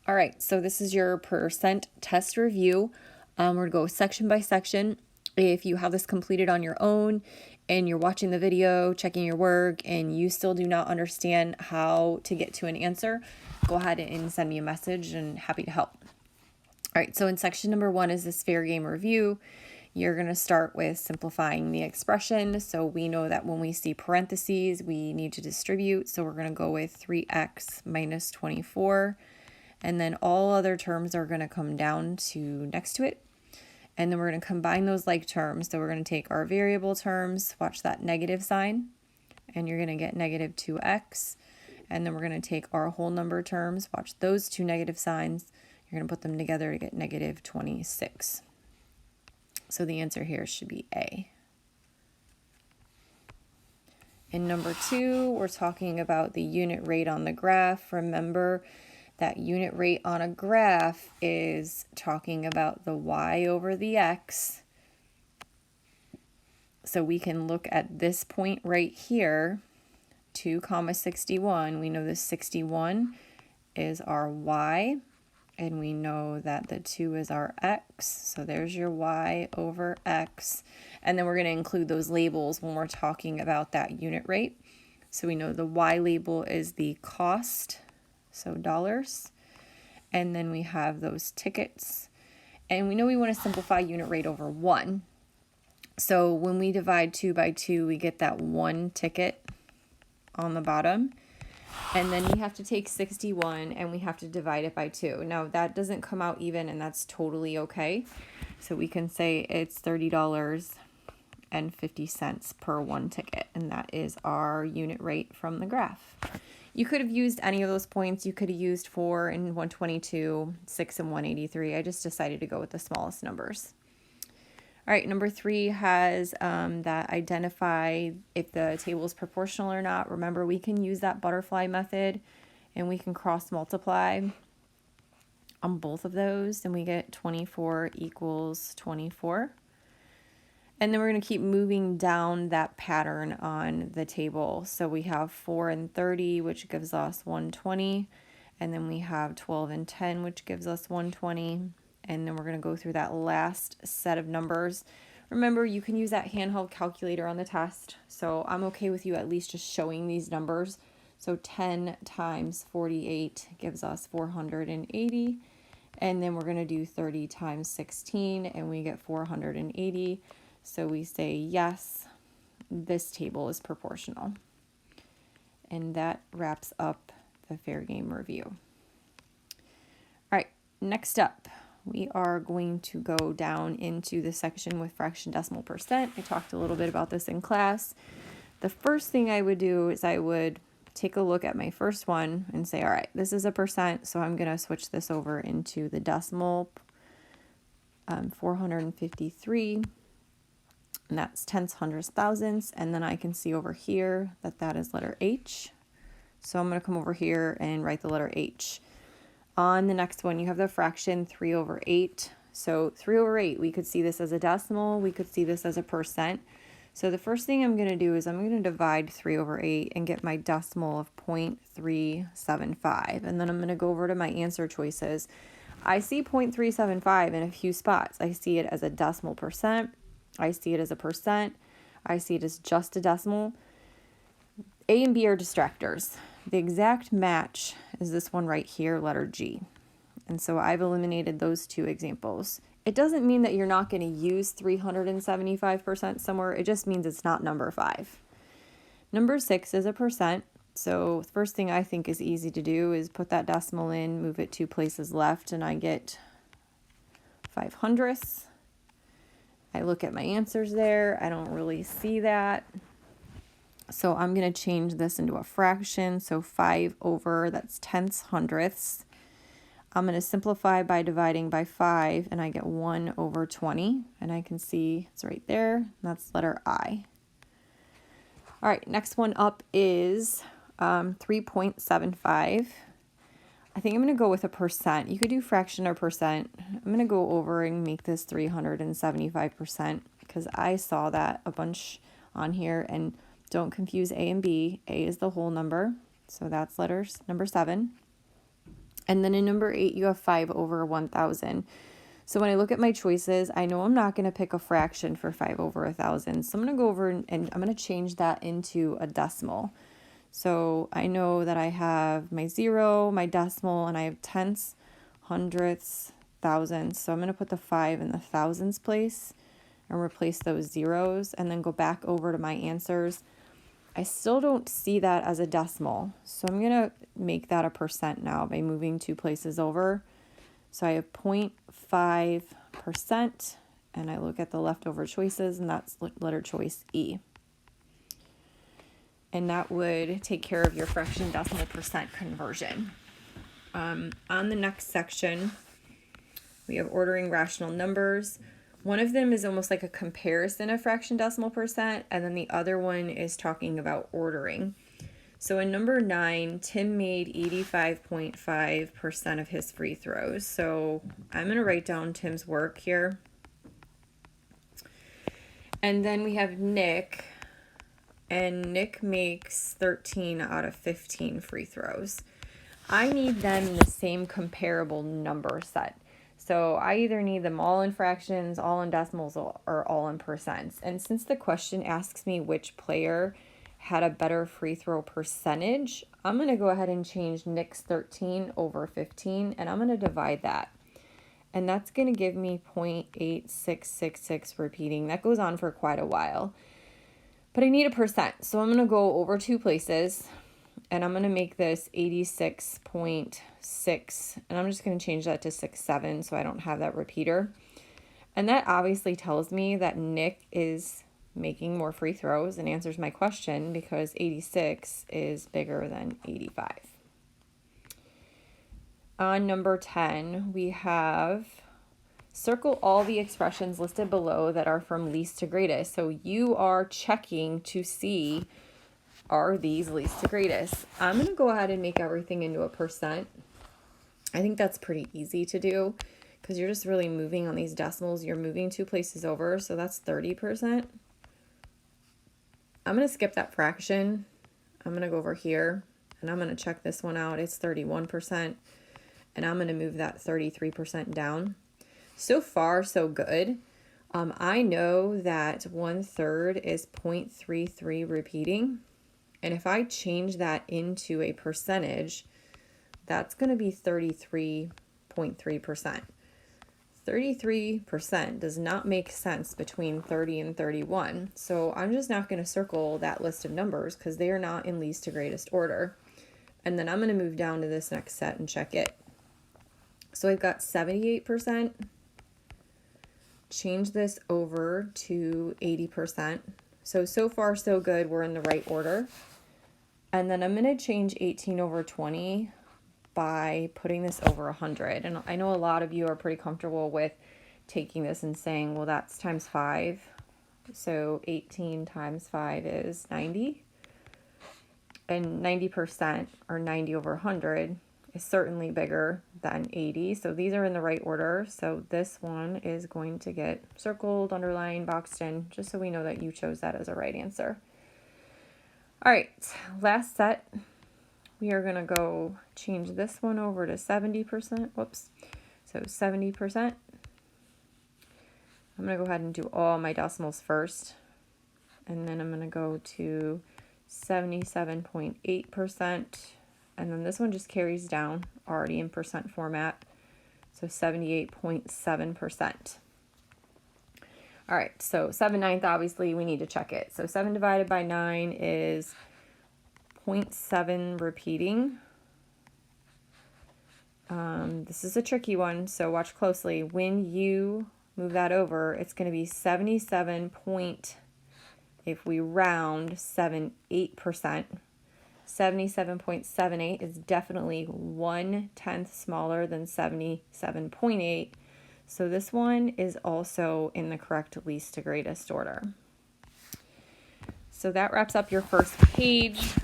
All right, so this is your percent test review. We're going to go section by section. If you have this completed on your own and you're watching the video, checking your work, and you still do not understand how to get to an answer, go ahead and send me a message and happy to help. All right, so in section number 1 is this fair game review. You're going to start with simplifying the expression. So we know that when we see parentheses, we need to distribute. So we're going to go with 3x minus 24. And then all other terms are going to come down to next to it. And then we're going to combine those like terms. So we're going to take our variable terms, watch that negative sign, and you're going to get negative 2x. And then we're going to take our whole number terms, watch those two negative signs. You're going to put them together to get negative 26. So the answer here should be A. In number 2, we're talking about the unit rate on the graph. Remember that unit rate on a graph is talking about the y over the x. So we can look at this point right here, 2 comma 61. We know this 61 is our y, and we know that the 2 is our x. So there's your y over x. And then we're going to include those labels when we're talking about that unit rate. So we know the y label is the cost, so dollars. And then we have those tickets. And we know we want to simplify unit rate over 1. So when we divide 2 by 2, we get that 1 ticket on the bottom. And then we have to take 61 and we have to divide it by 2. Now that doesn't come out even, and that's totally okay. So we can say it's $30.50 per 1 ticket, and that is our unit rate from the graph. You could have used any of those points. You could have used 4 and 122, 6 and 183. I just decided to go with the smallest numbers. All right, number 3 has that identify if the table is proportional or not. Remember, we can use that butterfly method and we can cross multiply on both of those, and we get 24 equals 24. And then we're going to keep moving down that pattern on the table. So we have 4 and 30, which gives us 120. And then we have 12 and 10, which gives us 120. And then we're going to go through that last set of numbers. Remember, you can use that handheld calculator on the test. So I'm okay with you at least just showing these numbers. So 10 times 48 gives us 480. And then we're going to do 30 times 16, and we get 480. So we say, yes, this table is proportional. And that wraps up the fair game review. All right, next up, we are going to go down into the section with fraction, decimal, percent. I talked a little bit about this in class. The first thing I would do is I would take a look at my first one and say, all right, this is a percent, so I'm going to switch this over into the decimal, 453. And that's tenths, hundredths, thousandths. And then I can see over here that that is letter H. So I'm going to come over here and write the letter H. On the next one, you have the fraction 3 over 8. So 3 over 8, we could see this as a decimal. We could see this as a percent. So the first thing I'm going to do is I'm going to divide 3 over 8 and get my decimal of 0.375. And then I'm going to go over to my answer choices. I see 0.375 in a few spots. I see it as a decimal percent. I see it as a percent. I see it as just a decimal. A and B are distractors. The exact match is this one right here, letter G. And so I've eliminated those 2 examples. It doesn't mean that you're not going to use 375% somewhere. It just means it's not number 5. Number 6 is a percent. So the first thing I think is easy to do is put that decimal in, move it 2 places left, and I get 5/100ths. I look at my answers there. I don't really see that. So I'm going to change this into a fraction. So 5 over, that's tenths, hundredths. I'm going to simplify by dividing by 5, and I get 1 over 20. And I can see it's right there. That's letter I. All right, next one up is 3.75. I think I'm going to go with a percent. You could do fraction or percent. I'm going to go over and make this 375% because I saw that a bunch on here. And don't confuse A and B. A is the whole number. So that's number 7. And then in number 8, you have 5 over 1,000. So when I look at my choices, I know I'm not going to pick a fraction for 5 over 1,000. So I'm going to go over and I'm going to change that into a decimal. So I know that I have my 0, my decimal, and I have tenths, hundredths, thousandths. So I'm going to put the 5 in the thousands place and replace those zeros and then go back over to my answers. I still don't see that as a decimal. So I'm going to make that a percent now by moving 2 places over. So I have 0.5%, and I look at the leftover choices, and that's letter choice E. And that would take care of your fraction decimal percent conversion. On the next section, we have ordering rational numbers. One of them is almost like a comparison of fraction decimal percent, and then the other one is talking about ordering. So in number 9, Tim made 85.5% of his free throws. So I'm going to write down Tim's work here. And then we have Nick, and Nick makes 13 out of 15 free throws. I need them in the same comparable number set. So I either need them all in fractions, all in decimals, or all in percents. And since the question asks me which player had a better free throw percentage, I'm going to go ahead and change Nick's 13 over 15, and I'm going to divide that. And that's going to give me 0.8666 repeating. That goes on for quite a while. But I need a percent, so I'm going to go over 2 places, and I'm going to make this 86.6, and I'm just going to change that to 67 so I don't have that repeater. And that obviously tells me that Nick is making more free throws and answers my question because 86 is bigger than 85. On number 10, we have circle all the expressions listed below that are from least to greatest. So you are checking to see, are these least to greatest? I'm going to go ahead and make everything into a percent. I think that's pretty easy to do because you're just really moving on these decimals. You're moving 2 places over, so that's 30%. I'm going to skip that fraction. I'm going to go over here, and I'm going to check this one out. It's 31%, and I'm going to move that 33% down. So far, so good. I know that 1/3 is 0.33 repeating, and if I change that into a percentage, that's going to be 33.3%. 33% does not make sense between 30 and 31. So I'm just not going to circle that list of numbers because they are not in least to greatest order. And then I'm going to move down to this next set and check it. So I've got 78%. Change this over to 80%. So far so good. We're in the right order. And then I'm going to change 18 over 20 by putting this over 100. And I know a lot of you are pretty comfortable with taking this and saying, well, that's times 5. So 18 times 5 is 90. And 90% or 90 over 100 is certainly bigger than 80. So these are in the right order. So this one is going to get circled, underlined, boxed in, just so we know that you chose that as a right answer. All right, last set. We are going to go change this one over to 70%. Whoops. So 70%. I'm going to go ahead and do all my decimals first. And then I'm going to go to 77.8%. And then this one just carries down already in percent format. So 78.7%. All right, so 7/9, obviously we need to check it. So 7 divided by 9 is 0.7 repeating. This is a tricky one, so watch closely. When you move that over, it's going to be 77 point, if we round, 78%. 77.78 is definitely 1/10 smaller than 77.8. So this one is also in the correct least to greatest order. So that wraps up your first page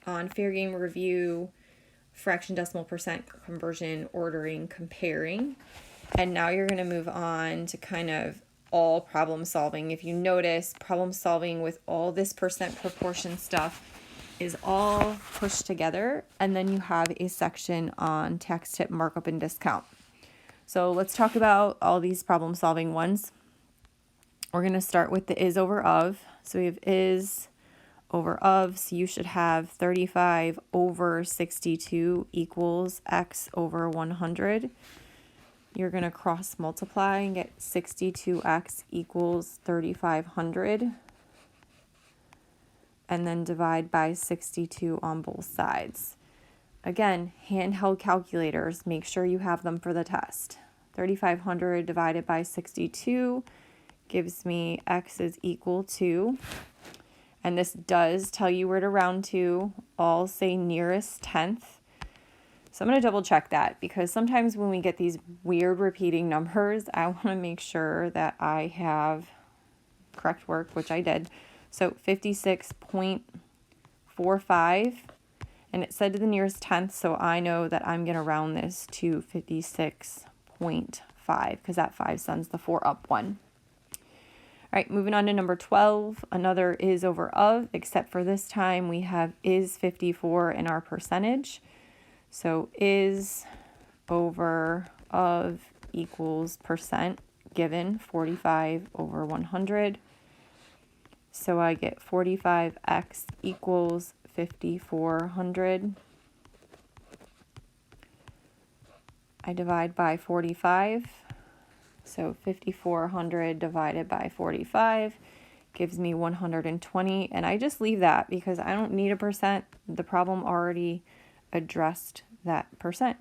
on Fair Game Review, fraction decimal percent conversion, ordering, comparing. And now you're going to move on to kind of all problem solving. If you notice, problem solving with all this percent proportion stuff is all pushed together, and then you have a section on tax tip markup and discount. So let's talk about all these problem solving ones. We're going to start with the is over of. So we have is over of, so you should have 35 over 62 equals x over 100. You're going to cross multiply and get 62x equals 3500. And then divide by 62 on both sides. Again, handheld calculators, make sure you have them for the test. 3500 divided by 62 gives me x is equal to, and this does tell you where to round to, all say nearest tenth. So I'm going to double check that, because sometimes when we get these weird repeating numbers, I want to make sure that I have correct work, which I did. So 56.45, and it said to the nearest tenth, so I know that I'm going to round this to 56.5, because that 5 sends the 4 up 1. All right, moving on to number 12, another is over of, except for this time we have is 54 in our percentage. So is over of equals percent given 45 over 100. So I get 45x equals 5400. I divide by 45. So 5400 divided by 45 gives me 120. And I just leave that because I don't need a percent. The problem already addressed that percent.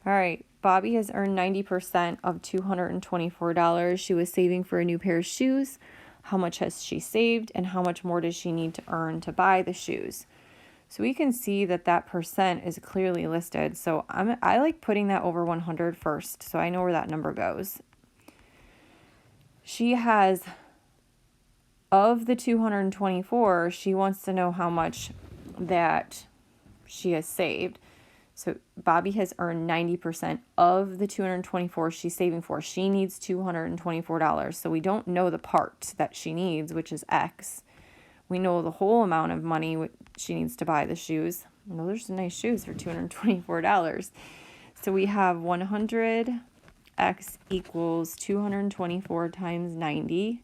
All right, Bobby has earned 90% of $224. She was saving for a new pair of shoes. How much has she saved, and how much more does she need to earn to buy the shoes? So we can see that that percent is clearly listed. So I like putting that over 100 first, so I know where that number goes. She has, of the 224, she wants to know how much that she has saved. So Bobby has earned 90% of the 224 she's saving for. She needs $224. So we don't know the part that she needs, which is X. We know the whole amount of money she needs to buy the shoes. Well, there's some nice shoes for $224. So we have 100x equals 224 times 90.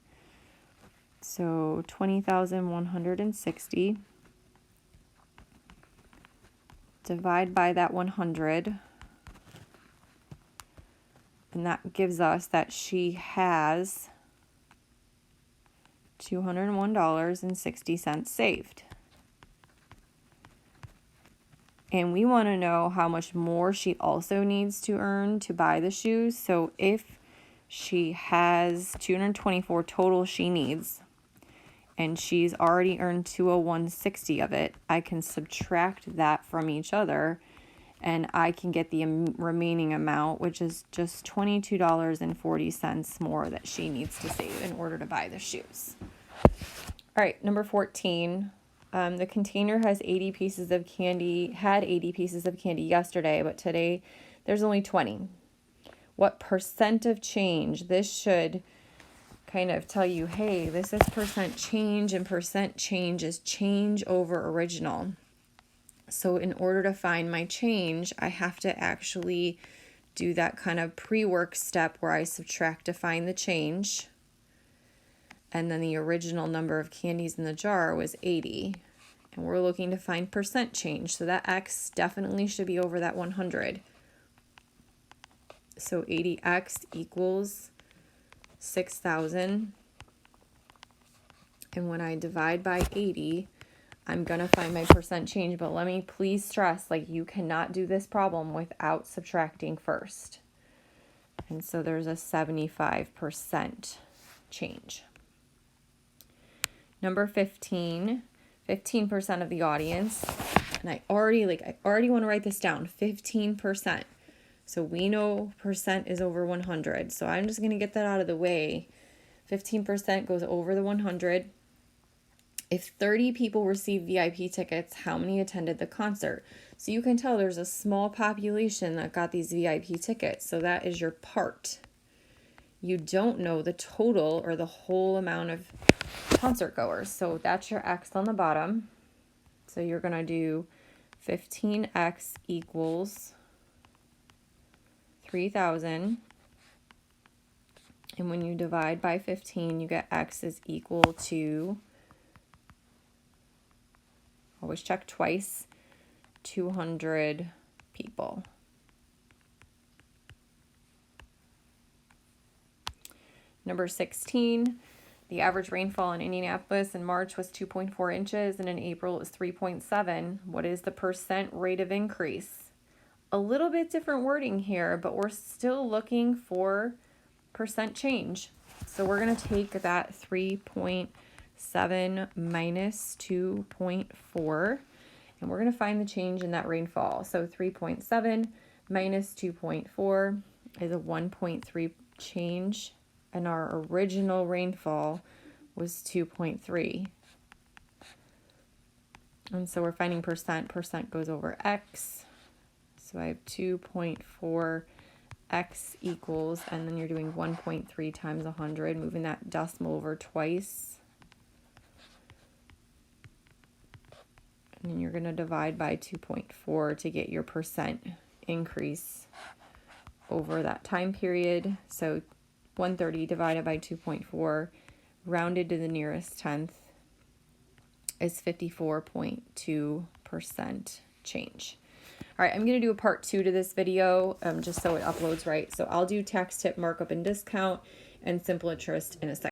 So 20,160. Divide by that 100. And that gives us that she has $201.60 saved. And we want to know how much more she also needs to earn to buy the shoes. So if she has 224 total she needs, and she's already earned 201.60 of it, I can subtract that from each other, and I can get the remaining amount, which is just $22.40 more that she needs to save in order to buy the shoes. All right, number 14. The container has 80 pieces of candy, had 80 pieces of candy yesterday, but today there's only 20. What percent of change? This should kind of tell you, hey, this is percent change, and percent change is change over original. So in order to find my change, I have to actually do that kind of pre-work step where I subtract to find the change. And then the original number of candies in the jar was 80. And we're looking to find percent change. So that X definitely should be over that 100. So 80X equals 6,000. And when I divide by 80, I'm going to find my percent change. But let me please stress, like, you cannot do this problem without subtracting first. And so there's a 75% change. Number 15, 15% of the audience, and I already want to write this down, 15%. So we know percent is over 100. So I'm just going to get that out of the way. 15% goes over the 100. If 30 people receive VIP tickets, how many attended the concert? So you can tell there's a small population that got these VIP tickets. So that is your part. you don't know the total or the whole amount of concert goers. So that's your X on the bottom. So you're going to do 15X equals 3,000. And when you divide by 15, you get X is equal to, always check twice, 200 people. Number 16, the average rainfall in Indianapolis in March was 2.4 inches and in April it was 3.7. What is the percent rate of increase? A little bit different wording here, but we're still looking for percent change. So we're going to take that 3.7 minus 2.4 and we're going to find the change in that rainfall. So 3.7 minus 2.4 is a 1.3 change. And our original rainfall was 2.3. And so we're finding percent. Percent goes over X. So I have 2.4 X equals, and then you're doing 1.3 times 100, moving that decimal over twice. And then you're going to divide by 2.4 to get your percent increase over that time period. So 130 divided by 2.4, rounded to the nearest tenth, is 54.2% change. All right, I'm going to do a part 2 to this video just so it uploads right. So I'll do tax tip, markup, and discount, and simple interest in a second.